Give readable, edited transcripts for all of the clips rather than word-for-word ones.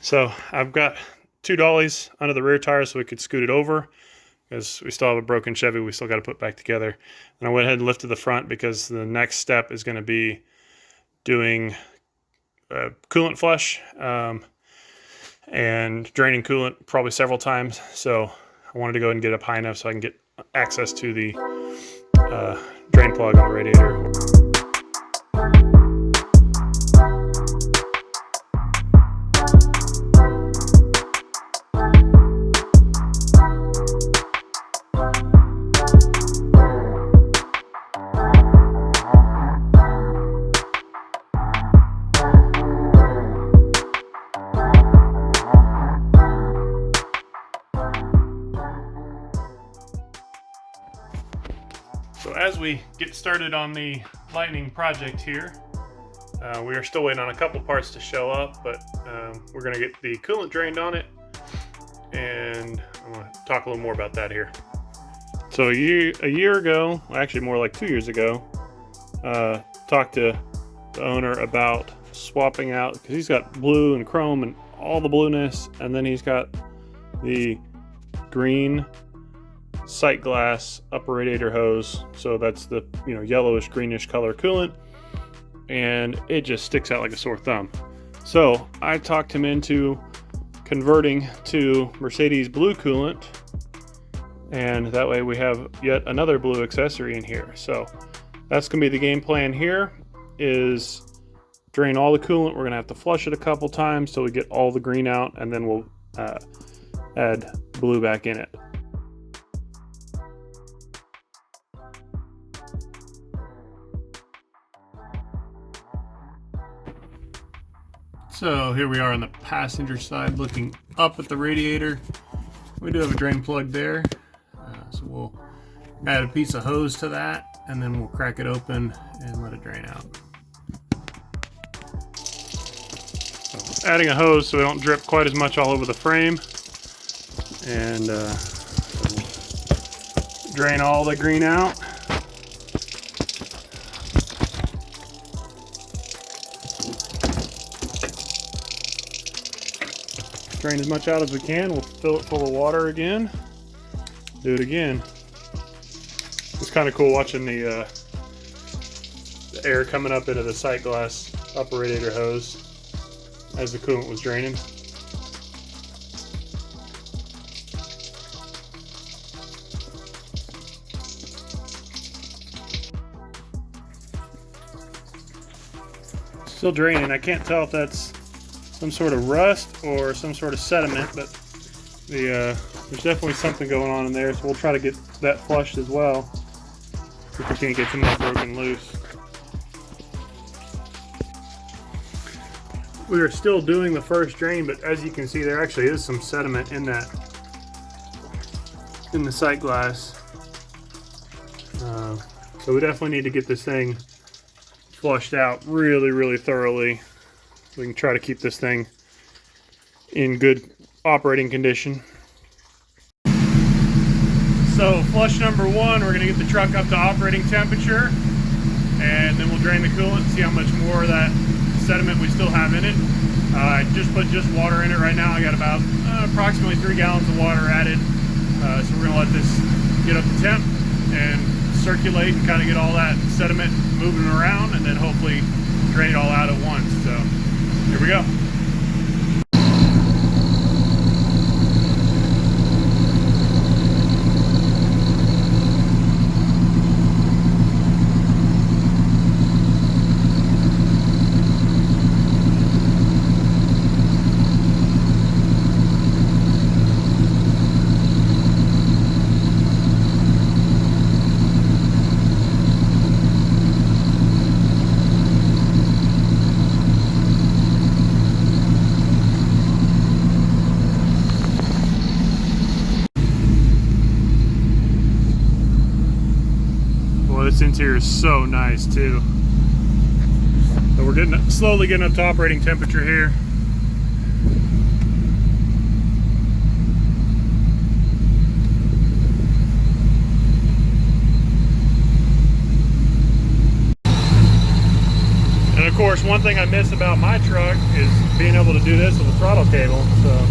So I've got two dollies under the rear tire so we could scoot it over, because we still have a broken Chevy we still got to put back together. And I went ahead and lifted the front because the next step is going to be doing a coolant flush and draining coolant probably several times. So I wanted to go ahead and get up high enough so I can get access to the drain plug on the radiator. So as we get started on the lightning project here, we are still waiting on a couple parts to show up, but we're going to get the coolant drained on it, and I'm going to talk a little more about that here. So a year ago, actually more like 2 years ago, talked to the owner about swapping out, because he's got blue and chrome and all the blueness, and then he's got the green sight glass upper radiator hose, so that's the yellowish greenish color coolant, and it just sticks out like a sore thumb. So I talked him into converting to Mercedes blue coolant, and that way we have yet another blue accessory in here. So that's gonna be the game plan here, is drain all the coolant. We're gonna have to flush it a couple times till we get all the green out, and then we'll add blue back in it. So here we are on the passenger side looking up at the radiator. We do have a drain plug there, so we'll add a piece of hose to that, and then we'll crack it open and let it drain out. So adding a hose so we don't drip quite as much all over the frame, and drain all the green out. Drain as much out as we can. We'll fill it full of water again. Do it again. It's kind of cool watching the air coming up into the sight glass upper radiator hose as the coolant was draining. Still draining. I can't tell if that's some sort of rust or some sort of sediment, but there's definitely something going on in there, so we'll try to get that flushed as well if we can't get some of that broken loose. We are still doing the first drain, but as you can see, there actually is some sediment in the sight glass, so we definitely need to get this thing flushed out really thoroughly. We can try to keep this thing in good operating condition. So flush number one, we're going to get the truck up to operating temperature, and then we'll drain the coolant and see how much more of that sediment we still have in it. I just put water in it right now. I got about approximately 3 gallons of water added. So we're going to let this get up to temp and circulate and kind of get all that sediment moving around, and then hopefully drain it all out at once. So here we go. This interior is so nice too. So we're slowly getting up to operating temperature here. And of course, one thing I miss about my truck is being able to do this with a throttle cable. So.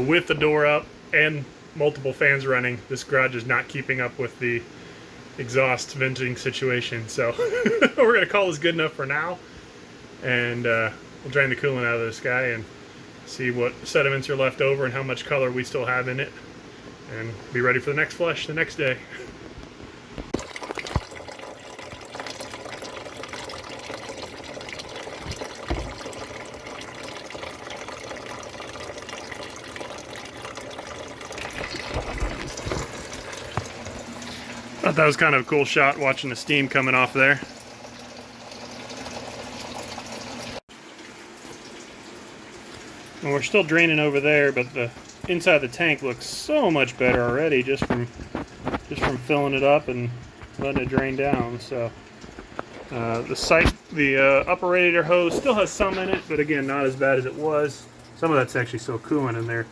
With the door up and multiple fans running, this garage is not keeping up with the exhaust venting situation. So we're going to call this good enough for now. And we'll drain the coolant out of this guy and see what sediments are left over and how much color we still have in it. And be ready for the next flush the next day. Thought that was kind of a cool shot, watching the steam coming off there. And we're still draining over there, but the inside of the tank looks so much better already just from filling it up and letting it drain down. So the upper radiator hose still has some in it, but again, not as bad as it was. Some of that's actually still coolant in there,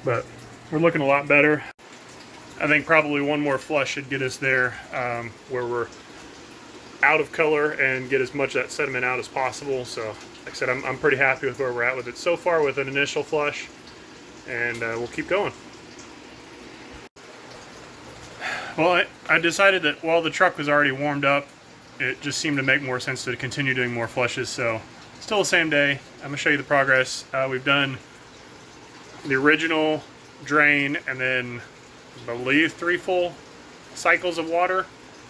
but we're looking a lot better. I think probably one more flush should get us there, where we're out of color and get as much of that sediment out as possible. So like I said, I'm pretty happy with where we're at with it so far with an initial flush, and we'll keep going. Well, I decided that while the truck was already warmed up, it just seemed to make more sense to continue doing more flushes. So still the same day. I'm going to show you the progress. We've done the original drain and then I believe 3 full cycles of water.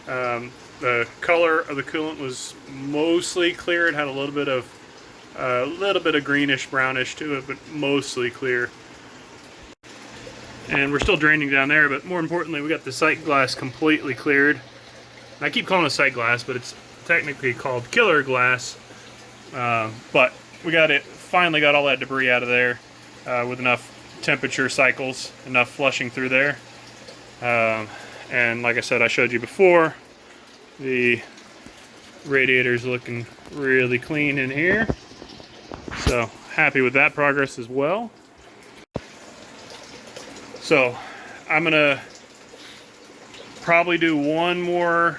The color of the coolant was mostly clear. It had a little bit of greenish brownish to it, but mostly clear. And we're still draining down there, but more importantly, we got the sight glass completely cleared. And I keep calling it sight glass, but it's technically called killer glass. But we finally got all that debris out of there with enough temperature cycles, enough flushing through there. And like I said, I showed you before, the radiator's looking really clean in here. So happy with that progress as well. So I'm gonna probably do one more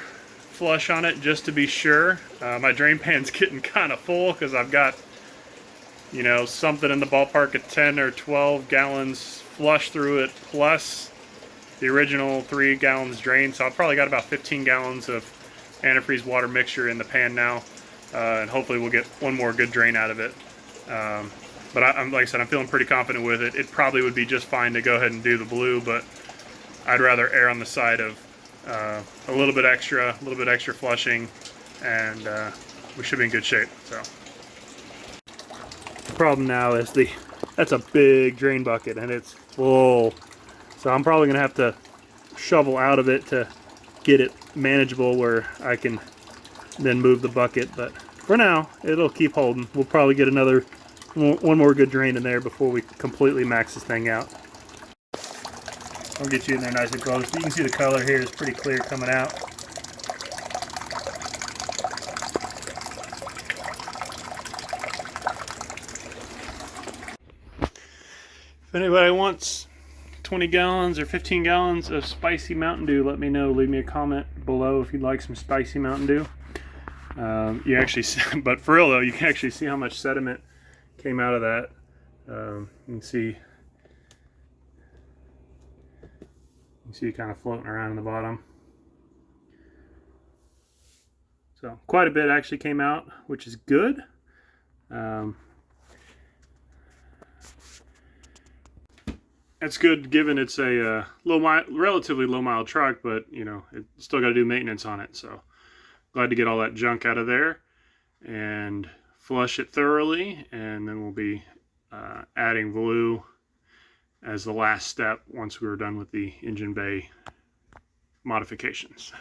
flush on it just to be sure. My drain pan's getting kind of full because I've got, you know, something in the ballpark of 10 or 12 gallons flush through it, plus the original 3 gallons drain. So I've probably got about 15 gallons of antifreeze water mixture in the pan now, and hopefully we'll get one more good drain out of it. But I'm like I said, I'm feeling pretty confident with it. It probably would be just fine to go ahead and do the blue, but I'd rather err on the side of a little bit extra flushing, and we should be in good shape. So the problem now is that's a big drain bucket and it's full. So I'm probably gonna have to shovel out of it to get it manageable where I can then move the bucket. But for now, it'll keep holding. We'll probably get one more good drain in there before we completely max this thing out. I'll get you in there nice and close. You can see the color here is pretty clear coming out. If anybody wants 20 gallons or 15 gallons of spicy Mountain Dew, let me know. Leave me a comment below if you'd like some spicy Mountain Dew. You actually see, but for real though, you can actually see how much sediment came out of that. You can see it kind of floating around in the bottom. So quite a bit actually came out, which is good. That's good given it's a relatively low mile truck, but you know, it's still got to do maintenance on it. So glad to get all that junk out of there and flush it thoroughly, and then we'll be adding glue as the last step once we're done with the engine bay modifications.